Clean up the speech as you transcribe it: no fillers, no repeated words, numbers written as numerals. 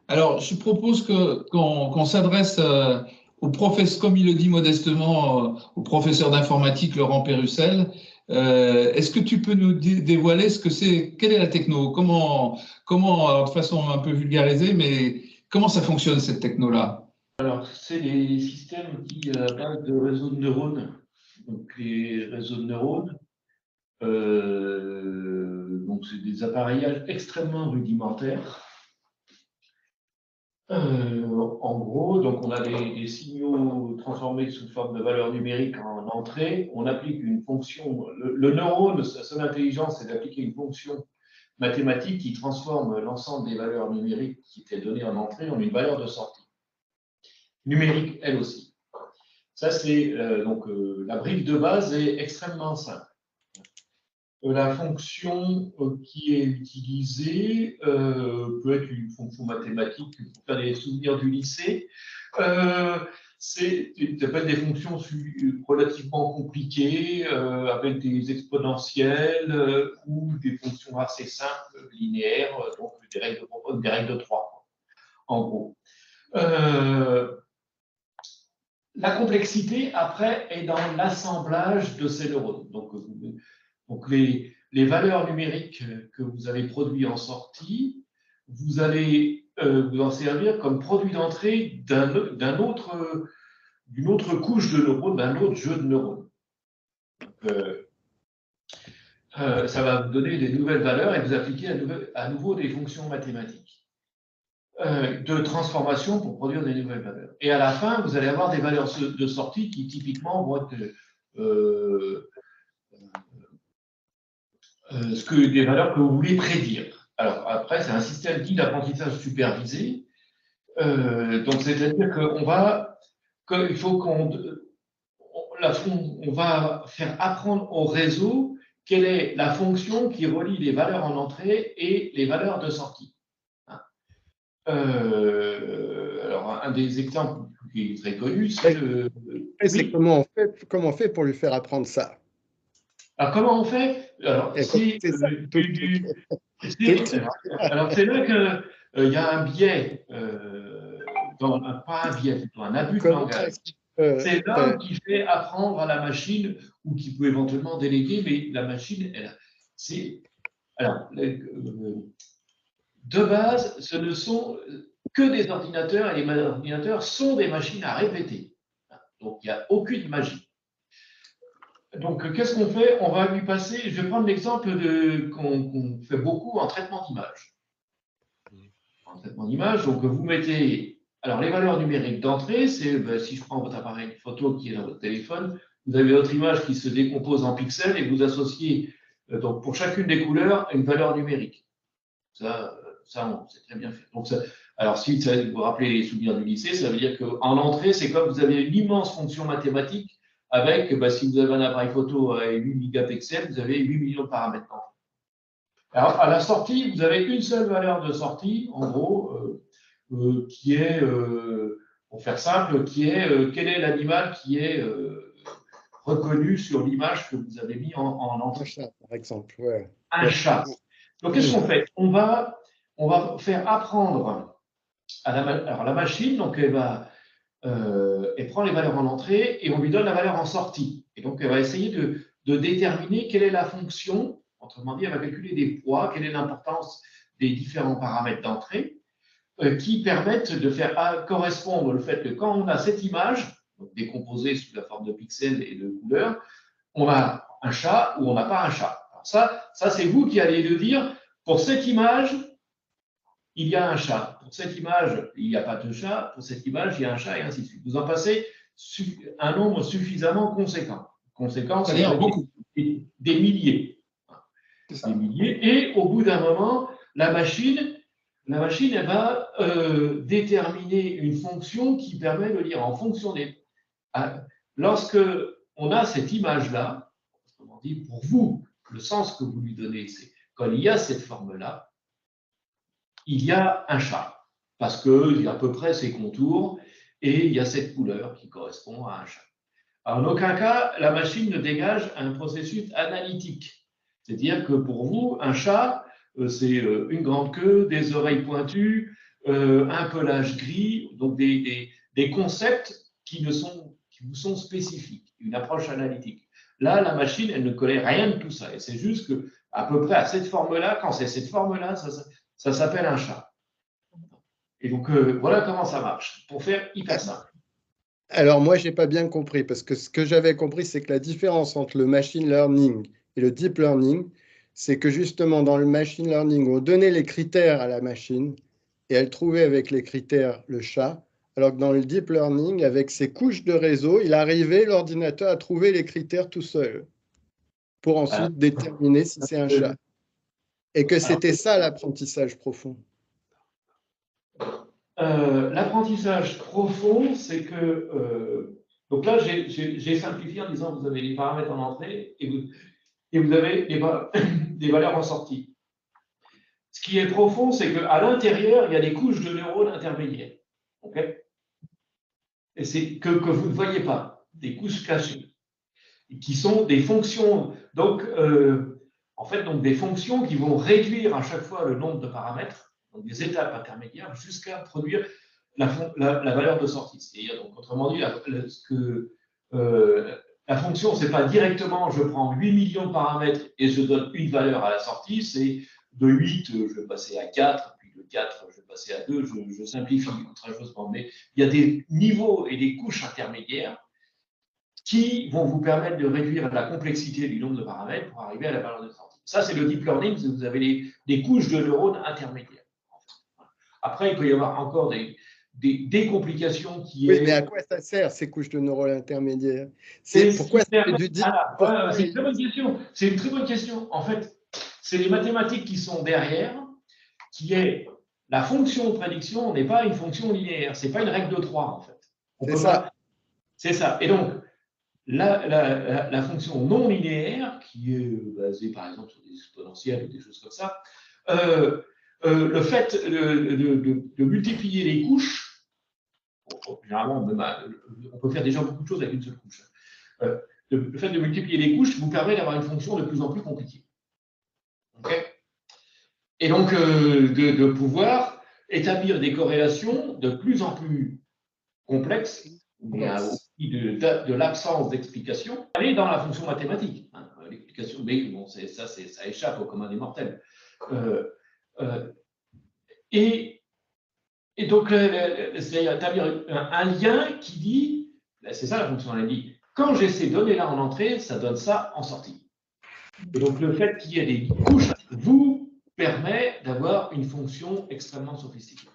Alors, je propose qu'on s'adresse au professeur, comme il le dit modestement, au professeur d'informatique Laurent Pérussel. Est-ce que tu peux nous dévoiler ce que c'est, quelle est la techno? De façon un peu vulgarisée, mais comment ça fonctionne cette techno-là? Alors, c'est des systèmes qui, à base de réseaux de neurones. Donc, les réseaux de neurones, donc c'est des appareillages extrêmement rudimentaires. En gros, donc on a des signaux transformés sous forme de valeurs numériques en entrée. On applique une fonction. Le neurone, sa seule intelligence, c'est d'appliquer une fonction mathématique qui transforme l'ensemble des valeurs numériques qui étaient données en entrée en une valeur de sortie. Numérique, elle aussi. Ça, c'est la brique de base est extrêmement simple. La fonction qui est utilisée peut être une fonction mathématique pour faire des souvenirs du lycée. C'est des fonctions relativement compliquées avec des exponentielles ou des fonctions assez simples, linéaires, donc des règles de 3, en gros. La complexité, après, est dans l'assemblage de ces neurones. Donc les valeurs numériques que vous avez produites en sortie, vous allez vous en servir comme produit d'entrée d'une autre couche de neurones, d'un autre jeu de neurones. Ça va vous donner des nouvelles valeurs et vous appliquer à nouveau des fonctions mathématiques de transformation pour produire des nouvelles valeurs. Et à la fin, vous allez avoir des valeurs de sortie qui typiquement vont être des valeurs que vous voulez prédire. Alors après, c'est un système dit d'apprentissage supervisé. Donc c'est-à-dire qu'on va, il faut on va faire apprendre au réseau quelle est la fonction qui relie les valeurs en entrée et les valeurs de sortie. Alors, un des exemples qui est très connu, c'est le. C'est oui. comment on fait pour lui faire apprendre ça? Alors, comment on fait? Alors, c'est là qu'il y a un biais, pas un biais, plutôt un abus de langage. C'est l'homme qui fait apprendre à la machine ou qui peut éventuellement déléguer, mais la machine, alors, de base, ce ne sont que des ordinateurs et les ordinateurs sont des machines à répéter. Donc, il n'y a aucune magie. Donc, qu'est-ce qu'on fait? On va lui passer, je vais prendre l'exemple qu'on fait beaucoup en traitement d'image. En traitement d'image, donc vous mettez, alors les valeurs numériques d'entrée, c'est si je prends votre appareil photo qui est dans votre téléphone, vous avez votre image qui se décompose en pixels et vous associez donc pour chacune des couleurs une valeur numérique. Ça c'est très bien fait. Donc, alors, si vous vous rappelez les souvenirs du lycée, ça veut dire qu'en entrée, c'est comme vous avez une immense fonction mathématique avec, si vous avez un appareil photo à 8 mégapixels, vous avez 8 millions de paramètres. Alors, à la sortie, vous avez une seule valeur de sortie, en gros, qui est, pour faire simple, qui est quel est l'animal qui est reconnu sur l'image que vous avez mis en entrée. Un chat, par exemple. Ouais. Un chat. Donc, qu'est-ce qu'on fait? On va faire apprendre alors la machine, donc elle prend les valeurs en entrée et on lui donne la valeur en sortie. Et donc, elle va essayer de déterminer quelle est la fonction, autrement dit, elle va calculer des poids, quelle est l'importance des différents paramètres d'entrée qui permettent de faire correspondre le fait que quand on a cette image, donc décomposée sous la forme de pixels et de couleurs, on a un chat ou on n'a pas un chat. Alors ça c'est vous qui allez le dire. Pour cette image, il y a un chat. Pour cette image, il n'y a pas de chat. Pour cette image, il y a un chat et ainsi de suite. Vous en passez un nombre suffisamment conséquent. Conséquent, c'est-à-dire beaucoup. Des milliers. Des milliers. Et au bout d'un moment, la machine, elle va déterminer une fonction qui permet de lire en fonction des. Lorsque on a cette image-là, autrement dit, pour vous, le sens que vous lui donnez, c'est quand il y a cette forme-là, il y a un chat, parce qu'il y a à peu près ses contours, et il y a cette couleur qui correspond à un chat. Alors, en aucun cas, la machine ne dégage un processus analytique. C'est-à-dire que pour vous, un chat, c'est une grande queue, des oreilles pointues, un pelage gris, donc des concepts qui vous sont spécifiques, une approche analytique. Là, la machine, elle ne connaît rien de tout ça. Et c'est juste que, à peu près à cette forme-là, quand c'est cette forme-là, ça s'appelle un chat. Et donc, voilà comment ça marche, pour faire hyper simple. Alors moi, j'ai pas bien compris, parce que ce que j'avais compris, c'est que la différence entre le machine learning et le deep learning, c'est que justement, dans le machine learning, on donnait les critères à la machine, et elle trouvait avec les critères le chat, alors que dans le deep learning, avec ses couches de réseau, il arrivait, l'ordinateur, à trouver les critères tout seul, pour ensuite déterminer si c'est un chat. Et que c'était ça l'apprentissage profond. L'apprentissage profond, c'est que... donc là, j'ai simplifié en disant que vous avez les paramètres en entrée et vous avez des valeurs en sortie. Ce qui est profond, c'est qu'à l'intérieur, il y a des couches de neurones intermédiaires. Okay, et c'est que vous ne voyez pas, des couches cachées, qui sont des fonctions, donc, en fait, donc des fonctions qui vont réduire à chaque fois le nombre de paramètres, donc des étapes intermédiaires, jusqu'à produire la valeur de sortie. C'est-à-dire, donc, autrement dit, la fonction, ce n'est pas directement je prends 8 millions de paramètres et je donne une valeur à la sortie, c'est de 8, je vais passer à 4, puis de 4, je vais passer à 2, je simplifie outrageusement. Mais il y a des niveaux et des couches intermédiaires qui vont vous permettre de réduire la complexité du nombre de paramètres pour arriver à la valeur de sortie. Ça, c'est le deep learning, vous avez des couches de neurones intermédiaires. Après, il peut y avoir encore des complications qui Oui, mais à quoi ça sert, ces couches de neurones intermédiaires? Pourquoi ça fait du deep? C'est une très bonne question. C'est une très bonne question. En fait, c'est les mathématiques qui sont derrière, qui est la fonction de prédiction n'est pas une fonction linéaire, c'est pas une règle de 3, en fait. C'est ça. C'est ça. Et donc, la fonction non linéaire, qui est basée par exemple sur des exponentielles ou des choses comme ça, le fait de multiplier les couches, généralement, on peut faire déjà beaucoup de choses avec une seule couche. Le fait de multiplier les couches vous permet d'avoir une fonction de plus en plus compliquée. Okay, et donc, de pouvoir établir des corrélations de plus en plus complexes, de l'absence d'explication, aller dans la fonction mathématique. Hein, l'explication, mais bon, ça échappe au commun des mortels. Et donc, c'est établir un lien qui dit, c'est ça la fonction, elle dit, quand j'ai ces données-là en entrée, ça donne ça en sortie. Et donc, le fait qu'il y ait des couches vous permet d'avoir une fonction extrêmement sophistiquée.